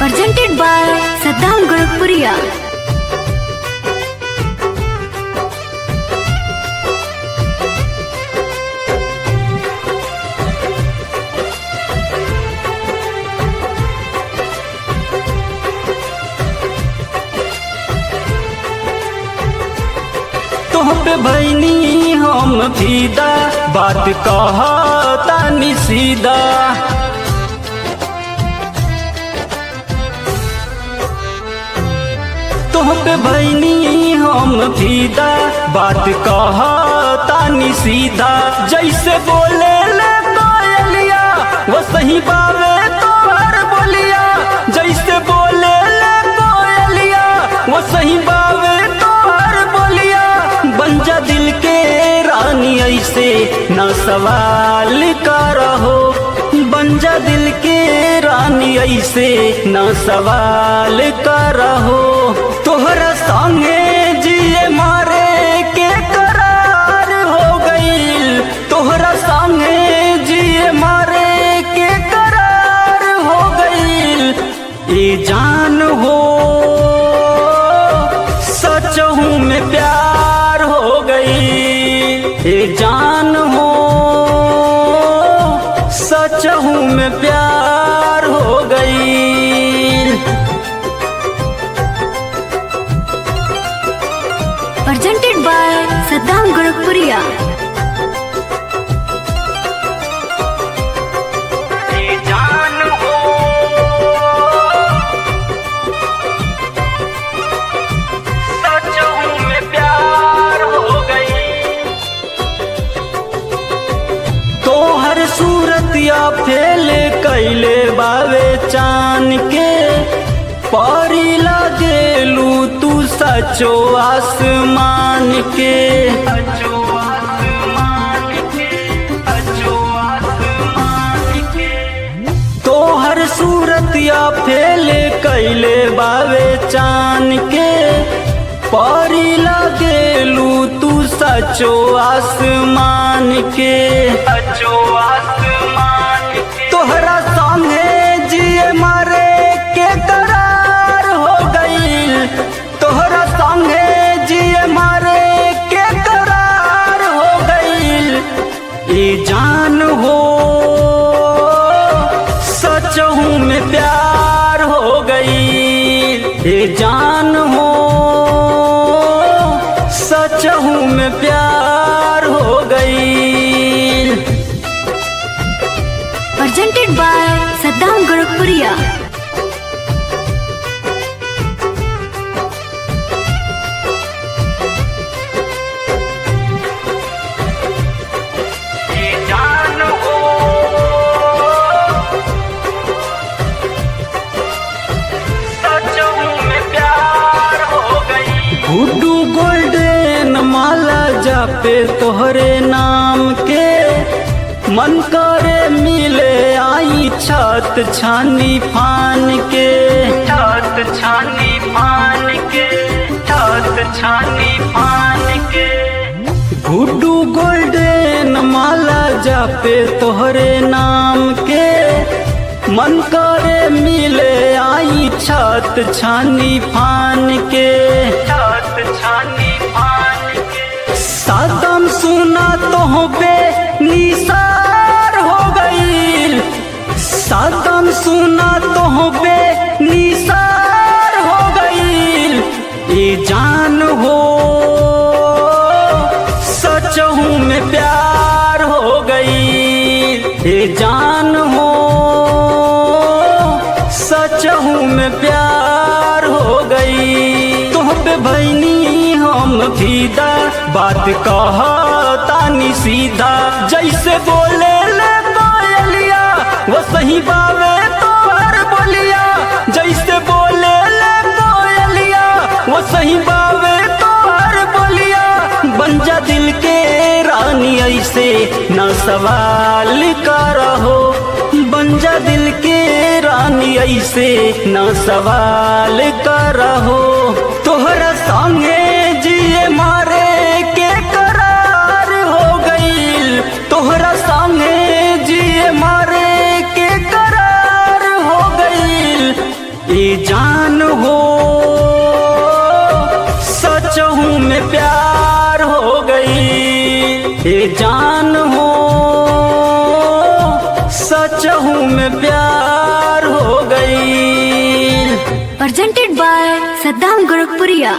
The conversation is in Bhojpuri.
presented by Saddam Gorakhpuria. तोह पे भैनी हम फीदा, बात कहतानी सीधा। तोह पे भैनी हम फीदा, बात कहतानी सीधा। जैसे बोले ले कोयलिया वो सही बावे तोहर बोलिया। जैसे बोले ले कोयलिया वो सही बावे तोहर बोलिया। बन जा दिल के रानी ऐसे न सवाल करहो। बन जा दिल के रानी ऐसे न सवाल करहो। तोहरा संगे जिए मारे के करार हो गईल। तोहरा संगे जिए मारे के करार हो गईल। ए जान हो सचहू में प्यार हो गई। ए जान हो सचहू में प्यार हो गई। Presented by Saddam Gorakhpuria. ए जान हो सचहू में प्यार हो गई। तोहर सूरतिया फेल कैले बावे चान के। परी लगेलू तू सचो आसमान के। तोहर सूरतिया फेल कैले बावे चान के। परी लगेलू तू सचो आसमान के। तोहरा संगे जिए मारे के करार हो गईल। तोहरा संगे जिए मारे के करार हो गईल। ए जान हो सचहू में प्यार हो गईल। ए जान हो सचहू में प्यार हो गईल। Presented by Saddam Gorakhpuria. ए जान हो सचहू में प्यार हो गई। गुड्डू गोल्डन माला जापे तोहरे नाम के। मन करे मिले आई छत छानी फान के। छत छानी फान के। छत छानी फान के। गुड्डू गोल्डन माला जापे तोहरे नाम के। मन करे मिले आई छत छानी फान के। छत छानी फान के। सदम सुना तो बे निसार हो गईल। सदम सुना तो बे निसार हो गईल। ए जान हो सचहू में प्यार हो गईल। ए जान हो सचहू में प्यार हो गई। तुह पे भैनी हम फीदा, बात कहतानी सीधा। जैसे बोले ले कोयलिया वो सही बावे तोहर बोलिया। जैसे बोले ले कोयलिया वो सही बावे तोहर बोलिया। बन जा दिल के रानी ऐसे न सवाल करहो। बन जा दिल के रानी ऐसे न सवाल करहो। तोहरा संगे जिए मारे के करार हो गईल। तोहरा संगे जिए मारे के करार हो गईल। ए सचहूँ में प्यार हो गई ए जान हो, सचहूँ में प्यार हो गई। presented by Saddam Gorakhpuriya।